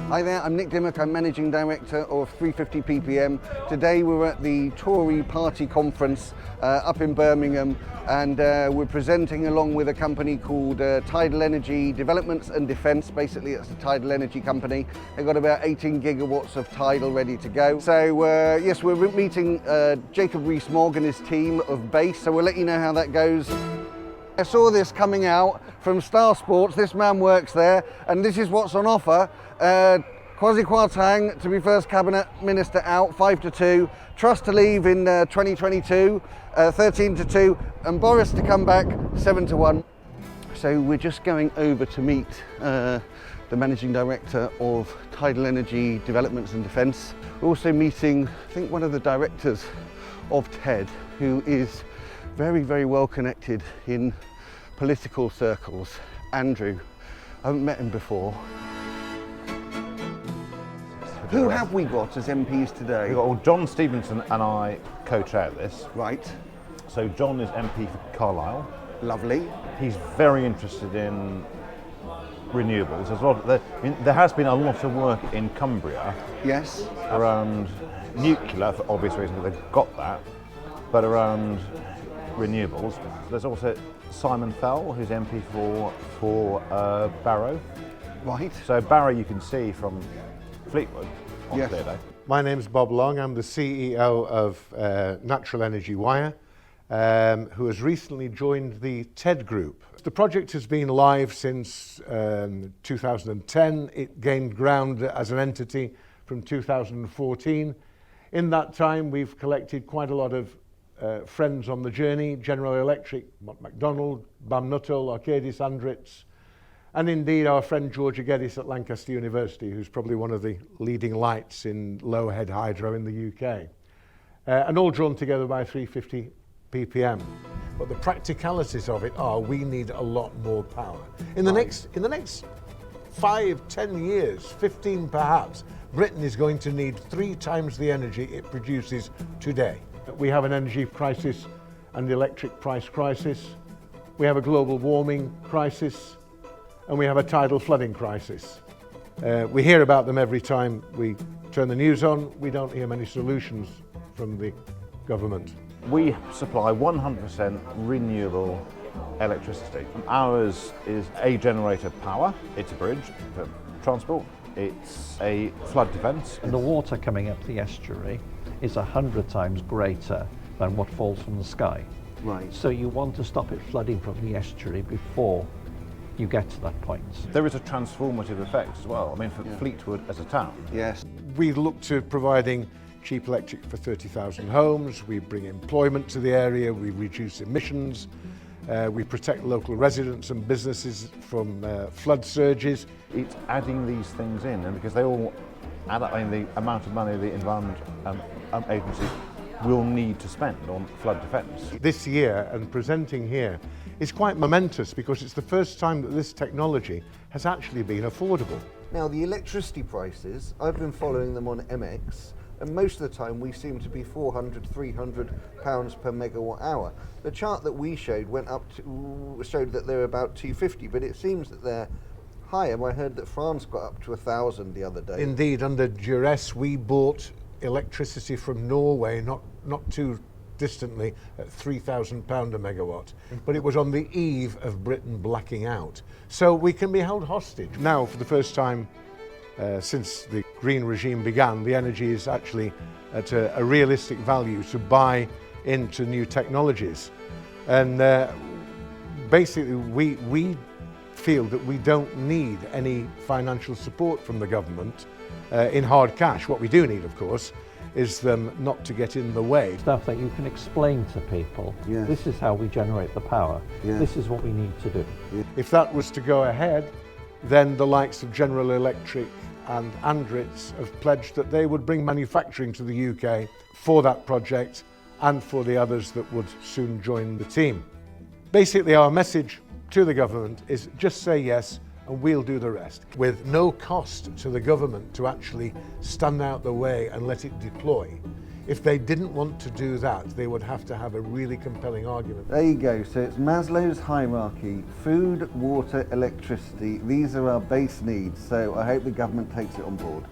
Hi there, I'm Nick Dimmock, I'm Managing Director of 350 ppm. Today we're at the Tory Party Conference up in Birmingham, and we're presenting along with a company called Tidal Energy Developments and Defence. Basically it's a tidal energy company. They've got about 18 gigawatts of tidal ready to go. So yes, we're meeting Jacob Rees-Mogg and his team of BASE, so we'll let you know how that goes. I saw this coming out from Star Sports. This man works there, and this is what's on offer. Kwasi Kwarteng to be first cabinet minister out, 5-2. Truss to leave in 2022, 13-2, and Boris to come back, 7-1. So we're just going over to meet the managing director of Tidal Energy Developments and Defence. We're also meeting, I think, one of the directors of TEDD, who is very, very well connected in political circles. Andrew, I haven't met him before. Who have we got as MPs today? We've got John Stevenson and I co-chair this. Right. So John is MP for Carlisle. Lovely. He's very interested in renewables. There has been a lot of work in Cumbria. Yes. Around nuclear, for obvious reasons, they've got that, but around renewables. There's also Simon Fell, who's MP for Barrow. Right. So Barrow you can see from Fleetwood on Yes. clear day. My name's Bob Long. I'm the CEO of Natural Energy Wire, who has recently joined the TEDD group. The project has been live since 2010. It gained ground as an entity from 2014. In that time, we've collected quite a lot of friends on the journey: General Electric, McDonald, Bam Nuttall, Arcadis Andritz, and indeed our friend Georgia Geddes at Lancaster University, who's probably one of the leading lights in low head hydro in the UK. And all drawn together by 350 ppm. But the practicalities of it are we need a lot more power. In the next 5, 10 years, 15 perhaps, Britain is going to need 3 times the energy it produces today. We have an energy crisis and electric price crisis. We have a global warming crisis, and we have a tidal flooding crisis. We hear about them every time we turn the news on. We don't hear many solutions from the government. We supply 100% renewable electricity. Ours is a generator power, it's a bridge for transport, it's a flood defence. And the water coming up the estuary is 100 times greater than what falls from the sky. Right. So you want to stop it flooding from the estuary before you get to that point. There is a transformative effect as well. I mean, for Fleetwood as a town. Yes. We look to providing cheap electric for 30,000 homes. We bring employment to the area. We reduce emissions. We protect local residents and businesses from flood surges. It's adding these things in, and because they all add up, I mean, the amount of money the Environment Agency will need to spend on flood defence. This year, and presenting here, is quite momentous because it's the first time that this technology has actually been affordable. Now the electricity prices, I've been following them on MX, and most of the time we seem to be 400, 300 pounds per megawatt hour. The chart that we showed showed that they're about 250, but it seems that they're higher. I heard that France got up to 1,000 the other day. Indeed, under duress, we bought electricity from Norway, not too distantly, at £3,000 a megawatt, but it was on the eve of Britain blacking out. So we can be held hostage. Now, for the first time since the green regime began, the energy is actually at a realistic value to buy into new technologies. And basically, we feel that we don't need any financial support from the government in hard cash. What we do need, of course, is them not to get in the way. Stuff that you can explain to people. Yes. This is how we generate the power. Yes. This is what we need to do. If that was to go ahead, then the likes of General Electric and Andritz have pledged that they would bring manufacturing to the UK for that project and for the others that would soon join the team. Basically, our message to the government is just say yes and we'll do the rest. With no cost to the government to actually stand out the way and let it deploy, If they didn't want to do that, they would have to have a really compelling argument. There you go. So it's Maslow's hierarchy: food, water, electricity. These are our base needs. So I hope the government takes it on board.